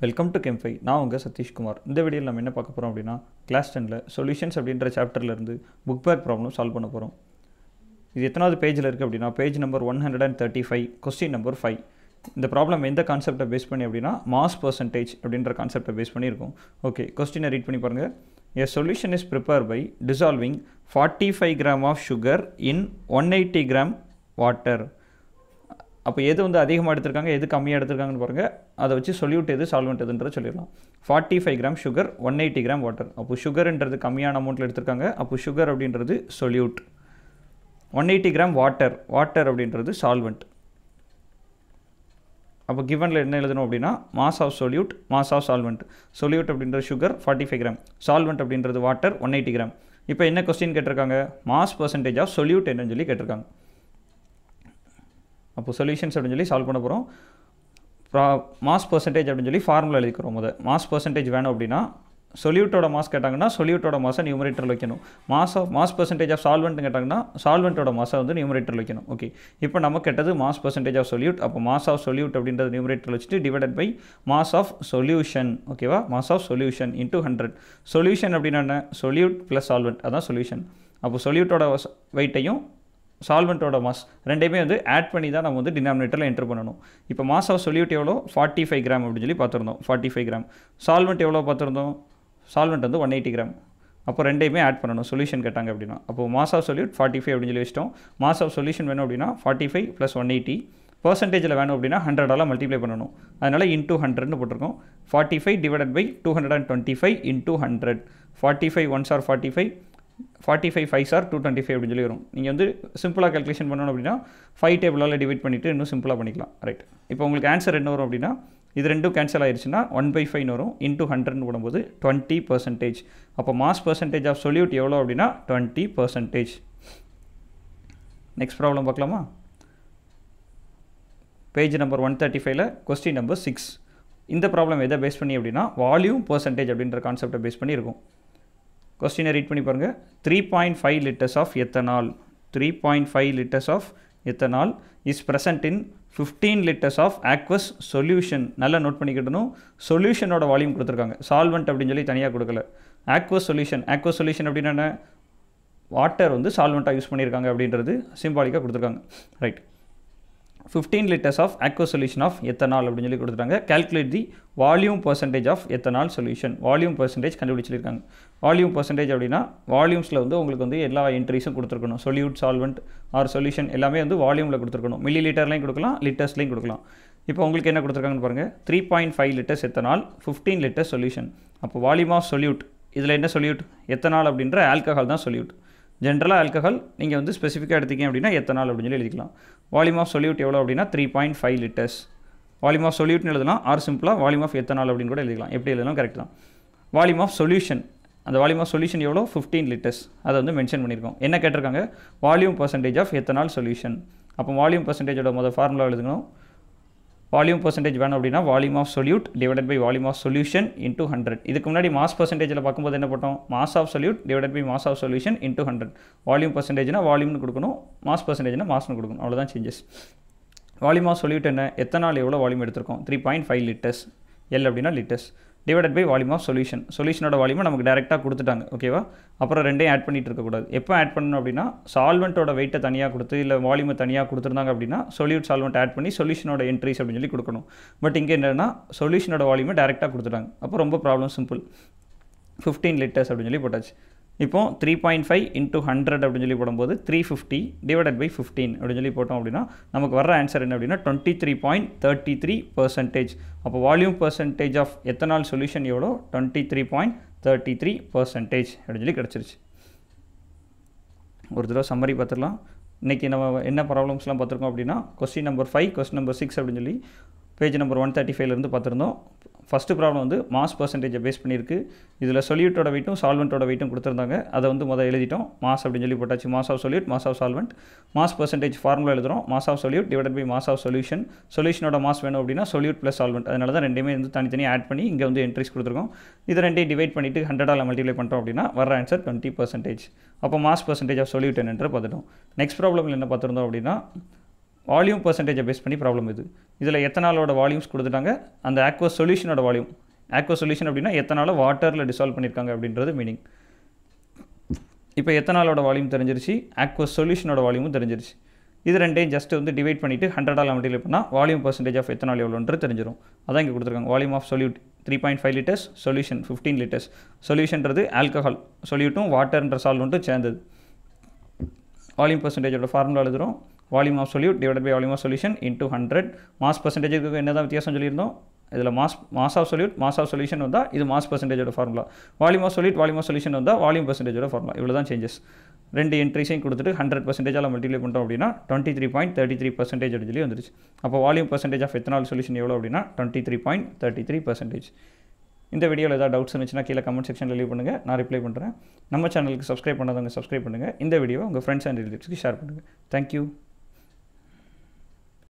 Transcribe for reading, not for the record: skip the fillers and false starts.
Welcome to கெம்ஃபை. நான் உங்கள் சதீஷ்குமார். இந்த வீடியோவில் நம்ம என்ன பார்க்க போகிறோம் அப்படின்னா, கிளாஸ் 10ல் சொல்யூஷன்ஸ் அப்படின்ற சாப்டர்லேருந்து புக் பேக் ப்ராப்ளம் சால்வ் பண்ண போகிறோம். இது எத்தனாவது பேஜில் இருக்குது அப்படின்னா, பேஜ் நம்பர் 135, கொஸ்டின் நம்பர் 5. இந்த ப்ராப்ளம் எந்த கான்செப்டை பேஸ் பண்ணி அப்படின்னா, மாஸ் பர்சன்டேஜ் அப்படின்ற கான்செப்டை பேஸ் பண்ணியிருக்கோம். ஓகே, கொஸ்டினை ரீட் பண்ணி பாருங்கள். A solution is prepared by dissolving 45 gram of sugar in 180 gram water. அப்போ எது வந்து அதிகமாக எடுத்திருக்காங்க, எது கம்மியாக எடுத்திருக்காங்கன்னு பாருங்கள். அதை வச்சு சொல்யூட் எது சால்வெண்ட் எதுன்ற சொல்லிடலாம். 45 கிராம் சுகர், 180 கிராம் வாட்டர். அப்போ சுகர்ன்றது கம்மியான அமௌண்ட்டில் எடுத்திருக்காங்க. அப்போ சுகர் அப்படின்றது சொல்யூட். 180 கிராம் வாட்டர் அப்படின்றது சால்வெண்ட். அப்போ கிவனில் என்ன எழுதணும் அப்படின்னா, mass of solute, mass of solvent. Solute அப்படின்றது சுகர் 45 கிராம், சால்வெண்ட் அப்படின்றது வாட்டர் 180 கிராம். இப்போ என்ன கொஸ்டின் கேட்டிருக்காங்க, மாஸ் பர்சன்டேஜ் ஆஃப் சொல்யூட் என்னன்னு சொல்லி கேட்டிருக்காங்க. அப்போ சொல்யூஷன்ஸ் அப்படின்னு சொல்லி சால்வ் பண்ண போகிறோம். மாஸ் பர்சன்டேஜ் அப்படின்னு சொல்லி ஃபார்முலா எழுதிக்கிறோம். மாஸ் பர்சன்டேஜ் வேணும் அப்படின்னா, சொல்யூட்டோட மாஸ் கேட்டாங்கன்னா சொல்யூட்டோட மாஸை நியூமரேட்டரில் வைக்கணும். மாஸ் பர்சன்டேஜ் ஆஃப் சால்வெண்ட் கேட்டாங்கன்னா சால்வெண்ட்டோட மாஸை வந்து நியூமரேட்டரில் வைக்கணும். ஓகே, இப்போ நம்ம கேட்டது மாஸ் பர்சன்டேஜ் ஆஃப் சொல்யூட். அப்போ மாஸ் ஆஃப் சொல்யூட் அப்படின்றது நியூமரேட்டரில் வச்சுட்டு divided by mass of solution. ஓகேவா, mass of solution into 100. Solution அப்படின்னா என்ன, சொல்யூட் ப்ளஸ் சால்வெண்ட், அதான் சொல்யூஷன். அப்போ சொல்யூட்டோட வெயிட்டையும் சால்வெண்ட்டோட மாஸ் ரெண்டையுமே வந்து ஆட் பண்ணி தான் நம்ம வந்து டினாமினேட்டரில் என்டர் பண்ணணும். இப்போ மாஸ் ஆஃப் சொல்யூட் எவ்வளோ, 45 கிராம் அப்படின்னு சொல்லி பார்த்துருந்தோம். 45 கிராம். சால்வெண்ட் எவ்வளோ பார்த்துருந்தோம், சால்வெண்ட் வந்து 180 கிராம். அப்போ ரெண்டையுமே ஆட் பண்ணணும் சொல்யூஷன் கேட்டாங்க அப்படின்னா. அப்போ மாஸ் ஆஃப் சொல்யூட் 45 அப்படின்னு சொல்லி வச்சிட்டோம். மாஸ் ஆஃப் சொல்யூஷன் வேணும் அப்படின்னா 45 + 180. பர்சன்டேஜில் வேணும் அப்படின்னா 100ஆல் மல்டிப்ளை பண்ணணும். அதனால் இன்டூ 100ன்னு போட்டிருக்கோம். 45 divided by 225 into 100. 45 1s are 45, 45 5s are 225 அப்படின்னு சொல்லி வரும். நீங்கள் வந்து சிம்பிளாக கேல்குலேஷன் பண்ணணும் அப்படின்னா 5 டேபிளால் டிவைட் பண்ணிவிட்டு இன்னும் சிம்பிளாக பண்ணிக்கலாம். ரைட், இப்போ உங்களுக்கு ஆன்சர் என்ன வரும் அப்படின்னா, இது ரெண்டும் கேன்சல் ஆயிடுச்சுன்னா 1/5 வரும். இன்டூ 100ன்னு போடும்போது 20%. அப்போ மாஸ் பர்சன்டேஜ் ஆஃப் சொல்யூட் எவ்வளோ அப்படின்னா 20%. நெக்ஸ்ட் ப்ராப்ளம் பார்க்கலாமா. பேஜ் நம்பர் 135ல் கொஸ்டின் நம்பர் 6. இந்த ப்ராப்ளம் எதை பேஸ் பண்ணி அப்படின்னா, வால்யூம் பர்சன்டேஜ் அப்படின்ற கான்செப்டை பேஸ் பண்ணி இருக்கும். கொஸ்டினை ரீட் பண்ணி பாருங்கள். 3.5 liters of ethanol, 3.5 liters of ethanol is present in 15 liters of aqueous solution. நல்லா நோட் பண்ணிக்கிட்டணும். சொல்யூஷனோட வால்யூம் கொடுத்துருக்காங்க, சால்வெண்ட் அப்படின்னு சொல்லி தனியாக கொடுக்கல. ஆக்வஸ் சொல்யூஷன் அப்படின்னா என்ன, வாட்டர் வந்து சால்வெண்ட்டாக யூஸ் பண்ணியிருக்காங்க அப்படின்றது சிம்பாலிக்காக கொடுத்துருக்காங்க. Right, 15 liters of aqueous solution of ethanol அப்படின்னு சொல்லி கொடுத்துட்டாங்க. calculate the volume percentage of ethanol solution. Volume percentage கண்டுபிடிச்சிருக்காங்க. வால்யூம் பர்சன்டேஜ் அப்படின்னா வால்யூம்ஸில் வந்து உங்களுக்கு வந்து எல்லா என்ட்ரிஸும் கொடுத்துருக்கணும். சொல்யூட், சால்வெண்ட் ஆர் சொல்யூஷன் எல்லாமே வந்து வால்யூமில் கொடுத்துருக்கணும். மில்லி லிட்டர்லையும் கொடுக்கலாம், லிட்டர்ஸ்லையும் கொடுக்கலாம். இப்போ உங்களுக்கு என்ன கொடுத்துருக்காங்கன்னு பாருங்கள். 3.5 liters ethanol, 15 liters சொல்யூஷன். அப்போ வால்யூம் ஆஃப் சொல்யூட், இதில் என்ன சொல்யூட், எத்தனால் அப்படின்ற ஆல்கஹால் தான் சொல்யூட். ஜென்ரலாக ஆல்கஹால் நீங்கள் வந்து ஸ்பெசிஃபிக்காக எடுத்திங்க அப்படின்னா எத்தனால் அப்படின்னு சொல்லி எழுதிக்கலாம். வால்யூம் ஆஃப் சொல்யூட் எவ்வளோ அப்படின்னா 3.5 liters. வால்யூம் ஆஃப் சொல்யூட்னு எழுதலாம், ஆர் சிம்பிளாக வால்யூம் ஆஃப் எத்தனால் அப்படின்னு கூட எழுதிக்கலாம். எப்படி எழுதலாம் கரெக்ட் தான். வால்யூம் ஆஃப் சொல்யூஷன், அந்த வால்யூம் ஆஃப் சொல்யூஷன் எவ்வளோ, 15 liters. அதை வந்து மென்ஷன் பண்ணியிருக்கோம். என்ன கேட்டிருக்காங்க, volume percentage of ethanol solution. அப்போ வால்யூம் பர்சன்டேஜோட ஃபார்முலா எழுதணும். வால்யூம் பர்சன்டேஜ் வேணும் அப்படின்னா volume of solute divided by volume of solution into 100. இதுக்கு முன்னாடி மாஸ் பர்சன்டேஜில் பார்க்கும்போது என்ன போட்டோம், mass of solute divided by mass of solution into 100. Volume பர்சன்டேஜ்னா வால்யூம்னு கொடுக்கணும், மாஸ் பர்சன்டேஜ்னா மாஸ்னு கொடுக்கணும். அவ்வளோதான் சேஞ்சஸ். வால்யூம் ஆஃப் சொல்யூட் என்ன, எத்தனால் எவ்வளோ வால்யூம் எடுத்திருக்கோம், 3.5 liters. எல் அப்படின்னா litres. Divided by volume of solution. சொல்யூஷனோட வால்யூமை நமக்கு டேரெக்டாக கொடுத்துட்டாங்க. ஓகேவா, அப்புறம் ரெண்டையும் ஆட் பண்ணிட்டு இருக்கக்கூடாது. எப்போ ஆட் பண்ணணும் அப்படின்னா, சால்வெண்ட்டோட வெயிட்டை தனியாக கொடுத்து இல்லை வால்யூமை தனியாக கொடுத்துருந்தாங்க அப்படின்னா சொல்யூட் சால்வெண்ட் ஆட் பண்ணி சொல்யூஷனோட என்ட்ரிஸ் அப்படின்னு சொல்லி கொடுக்கணும். பட் இங்கே என்னென்னா சொல்யூஷனோட வால்யூமை டேரெக்டாக கொடுத்துட்டாங்க. அப்போ ரொம்ப ப்ராப்ளம் சிம்பிள். 15 liters அப்படின்னு சொல்லி போட்டாச்சு. இப்போ 3.5 இன்டூ 100 அப்படின்னு சொல்லி போடும்போது 350 டிவைடட் பை 15 அப்படின்னு சொல்லி போட்டோம் அப்படின்னா நமக்கு வர ஆன்சர் என்ன அப்படின்னா 23.33%. அப்போ volume percentage of ethanol solution எவ்வளோ, 23.33% அப்படின்னு சொல்லி கிடச்சிருச்சு. ஒரு தடவை சம்மரி பார்த்துடலாம். இன்றைக்கி நம்ம என்ன ப்ராப்ளம்ஸ்லாம் பார்த்துருக்கோம் அப்படின்னா, கொஸ்டின் நம்பர் 5, கொஸ்டின் நம்பர் 6 அப்படின்னு சொல்லி பேஜ் நம்பர் 135லேருந்து பார்த்துருந்தோம். ஃபஸ்ட்டு ப்ராப்ளம் வந்து மாஸ் பர்சன்டேஜை பேஸ் பண்ணியிருக்கு. இதில் சொல்யூட்டோட வெயிட்டும் சால்வெண்ட்டோட வெயிட்டும் கொடுத்துருந்தாங்க. அதை வந்து எழுதிட்டோம். மாஸ் அப்படின்னு சொல்லி போட்டாச்சு. Mass of solute, mass of solvent. Mass percentage formula எழுதுகிறோம். Mass of solute divided by mass of solution. சொல்யூஷனோட மாஸ் வேணும் அப்படின்னா சொல்யூட் ப்ளஸ் சால்வெண்ட். அதனால தான் ரெண்டுமே வந்து தனித்தனியாக ஆட் பண்ணி இங்கே வந்து என்ட்ரிஸ் கொடுத்துருக்கோம். இது ரெண்டையும் டிவைட் பண்ணிவிட்டு 100ஆல் மல்டிப்ளை பண்ணிட்டோம் அப்படின்னா வர ஆன்சர் 20%. அப்போ மாஸ் பர்சன்டேஜ் ஆஃப் சொல்யூட் என்னன்ற பார்த்துட்டோம். நெக்ஸ்ட் ப்ராப்ளமில் என்ன பார்த்துருந்தோம் அப்படின்னா, வால்யூம் பர்சன்டேஜை பேஸ் பண்ணி ப்ராப்ளம் இது. இதில் எத்தனாலோட வால்யூம்ஸ் கொடுத்துட்டாங்க, அந்த ஆக்வஸ் சொல்யூஷனோட வால்யூம். ஆக்வஸ் சொல்யூஷன் அப்படின்னா எத்தனால வாட்டரில் டிசால்வ் பண்ணியிருக்காங்க அப்படின்றது மீனிங். இப்போ எத்தனாலோட வால்யூம் தெரிஞ்சிருச்சு, ஆக்வஸ் சொல்யூஷனோட வால்யூமும் தெரிஞ்சிருச்சு. இது ரெண்டையும் ஜஸ்ட் வந்து டிவைட் பண்ணிவிட்டு 100ஆல் மல்டிப்ளை பண்ணால் வால்யூம் பர்சன்டேஜ் ஆஃப் எத்தனால் எவ்வளோன்றது தெரிஞ்சிடும். அதான் இங்கே கொடுத்துருக்காங்க. Volume of solute 3.5 litres, solution 15 litres. சொல்யூஷன்றது ஆல்கஹால், சொல்யூட்டும் வாட்டர்ன்ற சால்வெண்ட்டும் சேர்ந்தது. வால்யூம் பர்சன்டேஜோட ஃபார்முலா எழுதுகிறோம். Volume of solute divide by volume of solution into 100. Mass பர்சன்டேஜுக்கு என்ன தான் வித்தியாசம் சொல்லியிருந்தோம், இதில் mass of solute mass of solution வந்தால் இது மாஸ் பர்சன்டேஜோட formula. Volume of solute volume of solution வந்தால் வால்யூம் பர்சன்டேஜோட ஃபார்முலா. இவ்வளோ தான் சேஞ்சஸ். ரெண்டு என்ட்ரிஸையும் கொடுத்துட்டு 100%ஆல் மல்டிப்ளை பண்ணுறோம் அப்படின்னா 23.33% அப்படின்னு சொல்லி வந்துருச்சு. அப்போ volume percentage of ethanol solution எவ்வளோ அப்படின்னா 23.33%. இந்த வீடியோவில் ஏதாவது டவுட்ஸ் இருந்துச்சுன்னா கீழே கமெண்ட் செக்ஷனில் லீவ் பண்ணுங்கள், நான் ரிப்ளை பண்ணுறேன். நம்ம சேனலுக்கு சப்ஸ்கிரைப் பண்ணாதவங்க சப்ஸ்கிரைப் பண்ணுங்கள். இந்த வீடியோவை உங்கள் ஃப்ரெண்ட்ஸ் அண்ட் ரிலேட்டிவ்ஸ்க்கு ஷேர் பண்ணுங்கள். தேங்க்யூ.